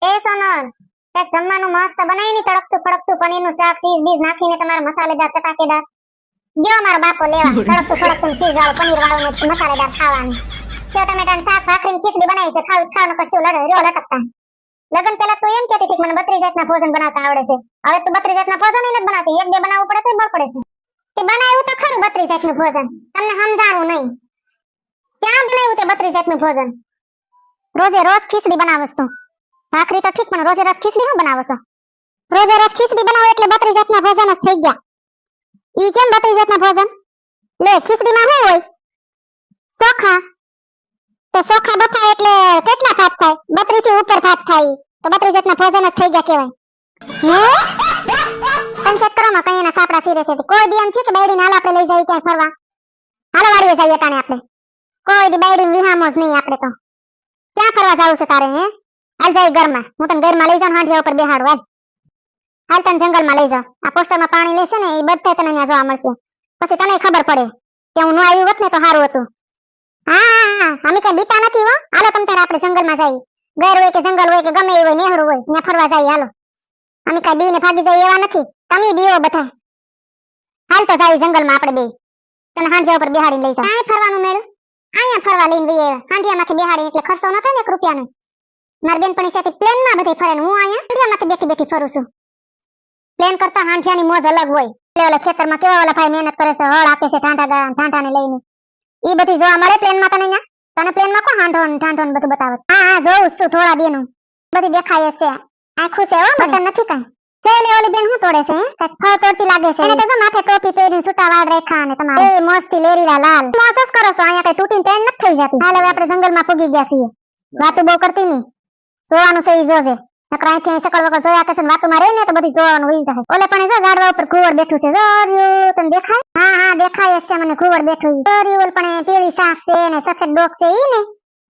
એ સોનલ, કઈક જમવાનું મસ્ત બનાવીને તડકતું ફડકતું પનીરનું શાક ચીઝ બીજ નાખીને તમારા મસાલેદાર ચટાકેદાર ગયો મારો બાપો લેવા તડકતું ફડકતું ચીઝ વાળું પનીર વાળું ને મસાલેદાર ખાવાનું સેવ ટમેટાનું શાક ભાખરીને ખીચડી બનાવી છે ખાવાનું કશું રહ્યો લટકતા લગન પહેલા તું એમ કહેતી હતી કે મને 32 જાતના ભોજન બનાવતા આવડે છે હવે તું 32 જાતના ભોજન નથી બનાવતી એક બે બનાવવું પડે તો બળ પડે છે તે બનાવ્યું તો ખરું 32 જાતનું ભોજન તમને સમજાણું નહીં ક્યાં બનાવ્યું તે 32 જાતનું ભોજન રોજે રોજ ખીચડી બનાવસ તો ભાખરી તો ઠીક પણ રોજે રોજ ખીચડી ન બનાવો છો રોજે રોજ ખીચડી બનાવો એટલે 32 જાતના ભોજન જ થઈ ગયા ઈ કેમ 32 જાતના ભોજન લે ખીચડીમાં શું હોય ચોખા તો ચોખા બફાય એટલે કેટલા ભાત થાય 32 થી ઉપર ભાત થાય તો 32 જાતના ભોજન જ થઈ ગયા કહેવાય હે પંચાયત કરવામાં કઈ એના સાપડા સીરે છે કોઈ દી એમ છે કે બાયડીને હાલ આપણે લઈ જઈએ ક્યાંય ફરવા હાલો વાડીએ જઈએ તાણે આપણે કોઈ દી બાયડીને વિહામો જ નહીં આપણે તો ક્યાં ફરવા જાવું છે તારે હે હાલ જાય ઘરમાં હું તને ઘરમાં લઈ જાઉં હાંડિયા ઉપર બેહાડું હાલ તને જંગલમાં લઈ જાઉં આ પોસ્ટરમાં પાણી લેશે ને એ બધા તને ત્યાં જોવા મળશે પછી તને ખબર પડે કે હું ન આવ્યું હોત ને તો સારું હતું હા અમે કઈ બીતા નથી હો હાલો તમ તારે આપણે જંગલમાં જઈએ ઘર હોય કે જંગલ હોય કે ગમે એ હોય નેહડું હોય ત્યાં ફરવા જઈએ હાલો અમે કઈ બીને ભાગી જઈએ એવા નથી તમે બીઓ બધા હાલ તો જાય જંગલમાં આપણે બે તને હાંડિયા ઉપર બેહાડીને લઈ જાઉં કાંઈ ફરવાનું મેળ્યું અહીંયા ફરવા લઈને વઈએ હાંડિયામાંથી બેહાડી એટલે ખર્ચો ન થાય ને 1 રૂપિયાનો મારી બેનપણી સાથે પ્લેનમાં બધે ફરે ને હું અહીંયા હાંડિયામાંથી બેઠી બેઠી ફરું છું પ્લેન કરતા હાંડિયાની મોજ અલગ હોય એટલે ઓલા ખેતરમાં કેવા ઓલા ભાઈ મહેનત કરે છે હળ આપે છે ઠાંઠાને લઈને ઈ બધી જોવા મળે પ્લેનમાં તને અહીંયા તને પ્લેનમાં કોણ હાંડો ને ઠાંઠો ને બધું બતાવે હા જોઉં છું થોડા દીનું બધી દેખાય છે આખું છે હો બટન નથી કાંઈ ચેલે ઓલી બેન હું તોડે છે કાંઈક ફળ તોડતી લાગે છે એને તો જો માથે ટોપી પહેરીને છૂટા વાળ રેખા ને તમારે એ મસ્તી લેરીલા લાલ મોસ જ કરો છો અહીંયા કઈ તૂટીને તેન નથી થઈ જતી હાલ હવે આપણે જંગલમાં પૂગી ગયા છીએ વાતું બહુ કરતી નહીં જોવાનું છે ઈ જોજે નકર અહીંથી સકળ વકળ જોયા કરશે વાતુમાં રહે ને તો બધી જોવાનું હોઈ જાય ઓલે પણ જો ઝાડવા ઉપર ઘુવડ બેઠું છે જોર્યું તને દેખાય હા દેખાય છે મને ઘુવડ બેઠું જોર્યું ઓલ પણ પીળી સાસ છે ને સફેદ ડોક છે ઈ ને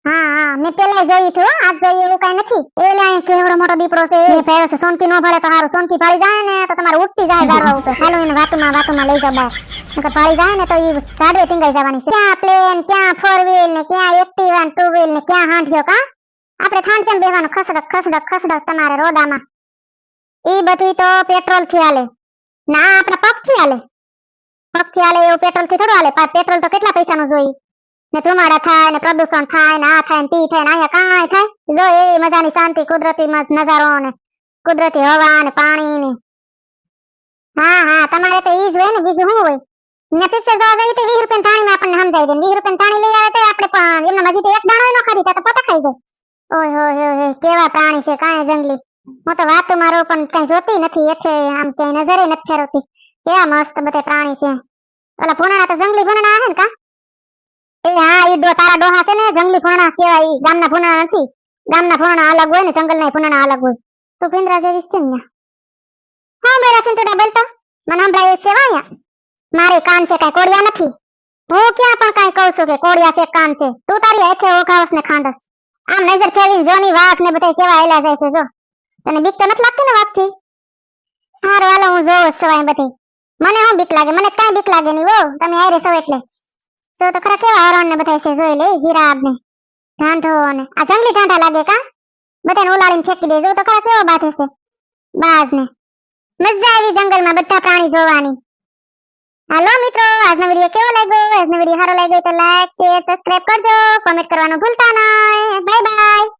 હા મેં પેલા જોયું હતું આજ જોયું એવું કઈ નથી એટલે અહીં કેવડો મોટો દીપડો છે એ પહેરે છે સોનકી નો ભળે તો હારું સોનકી ફાળી જાય ને તો તમારે ઉઠતી જાય ઝાડવા ઉપર હાલો એને વાતુમાં લઈ જાવ બહાર નકર ફાળી જાય ને તો ઈ ઝાડવે ટીંગાઈ જવાની છે ક્યાં પ્લેન ક્યાં 4 વ્હીલ ને ક્યાં એક્ટિવા ને 2 વ્હીલ ને ક્યાં હાંડિયો કા આપણે થાંચમ બેવાનું ખસડક તમારે રોડામાં ઈ બધું તો પેટ્રોલ થી હાલે ના આપણા પગથી હાલે એવું પેટ્રોલ થી થોડું હાલે પેટ્રોલ તો કેટલા પૈસાનું જોઈ ને ધુમાડા થાય ને પ્રદૂષણ થાય ને આ થાય ને તી થાય ને અહીંયા કાંઈ થાય જો એ મજાની શાંતિ કુદરતી નજારો ને કુદરતી હવા ને પાણી ને હા તમારે તો ઈ જ હોય ને બીજું શું હોય ને પિક્ચર જોવા જઈએ તો 20 રૂપિયા થાળીમાં આપણને સમજાઈ દે 20 રૂપિયા થાળી લઈ આવે તો આપણે પણ એમના મજી તો એક દાણો ન ખાધી તો પોતા ખાઈ જાય ઓય કેવા પ્રાણી છે કાંઈ જંગલી હું તો વાતો મારો પણ કઈ જોતી નથી એટલે આમ ક્યાંય નજરે નથી ફેરવતી કેવા મસ્ત બધા પ્રાણી છે ઓલા ભૂંડા તો જંગલી ભૂંડા આવે ને કા એ હા ઈ તારા ડોહા છે ને જંગલી ભૂંડા કહેવાય ઈ ગામના ભૂંડા નથી ગામના ભૂંડા અલગ હોય ને જંગલના ભૂંડા અલગ હોય તું પિંજરા જેવી છે ને હા બેરા સિંટુડા બોલતો મને સંભળાય છે વાયા મારે કાન છે કઈ કોડિયા નથી હું ક્યાં પણ કઈ કહું છું કે કોડિયા છે કાન છે તું તારી હાથે ઓઘાવસ ને ખાંડસ આમ નજર ફેરવીને જોની વાઘ ને બધા કેવા હેલા જાય છે જો તને બીક તો નથી લાગતી ને વાઘથી હારું હાલો હું જોઉં સવાય બધી મને હું બીક લાગે મને કાંઈ બીક લાગે નહીં વો તમે આયરે છો એટલે જો તો ખરા કેવા હરણ ને બધા છે જોઈ લે જીરાબ ને ઢાંઢો ને આ જંગલી ઢાંઢા લાગે કા બધાને ઉલાડીને ફેંકી દે જો તો ખરા કેવો બાથે છે બાજ ને મજા આવી જંગલમાં બધા પ્રાણી જોવાની હાલો મિત્રો આજનો વિડીયો કેવો લાગ્યો આજનો વિડીયો સારો લાગ્યો તો લાઈક શેર સબસ્ક્રાઇબ કરજો કોમેન્ટ કરવાનું ભૂલતા નહીં બાય બાય